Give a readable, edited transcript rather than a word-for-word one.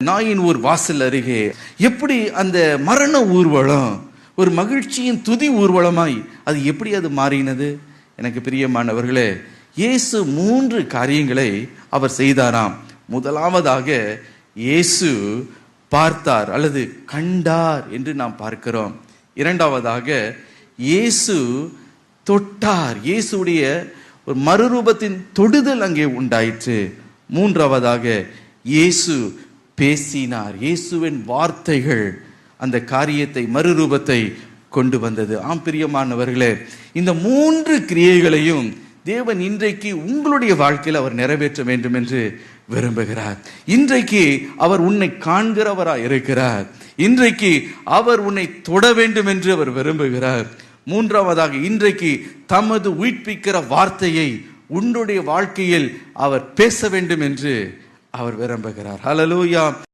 நாயின் ஊர் வாசல் அருகே எப்படி அந்த மரண ஊர்வலம் ஒரு மகிழ்ச்சியின் துதி ஊர்வலமாய் அது எப்படி அது மாறினது? எனக்கு பிரியமானவர்களே, இயேசு 3 காரியங்களை அவர் செய்தாராம். முதலாவதாக இயேசு பார்த்தார் அல்லது கண்டார் என்று நாம் பார்க்கிறோம். இரண்டாவதாக இயேசு தொட்டார், இயேசுடைய ஒரு மறுரூபத்தின் தொடுதல் அங்கே உண்டாயிற்று. மூன்றாவதாக இயேசு பேசினார், இயேசுவின் வார்த்தைகள் அந்த காரியத்தை மறுரூபத்தை கொண்டு வந்தது. ஆம் பிரியமானவர்களே, இந்த 3 கிரியைகளையும் தேவன் இன்றைக்கு உங்களுடைய வாழ்க்கையில் அவர் நிறைவேற்ற வேண்டும் என்று விரும்புகிறார். இன்றைக்கு அவர் உன்னை காண்கிறவராய் இருக்கிறார். இன்றைக்கு அவர் உன்னை தொட வேண்டும் என்று அவர் விரும்புகிறார். மூன்றாவதாக இன்றைக்கு தமது உயிர்ப்பிக்கிற வார்த்தையை உன்னுடைய வாழ்க்கையில் அவர் பேச வேண்டும் என்று அவர் விரும்புகிறார். ஹல்லேலூயா.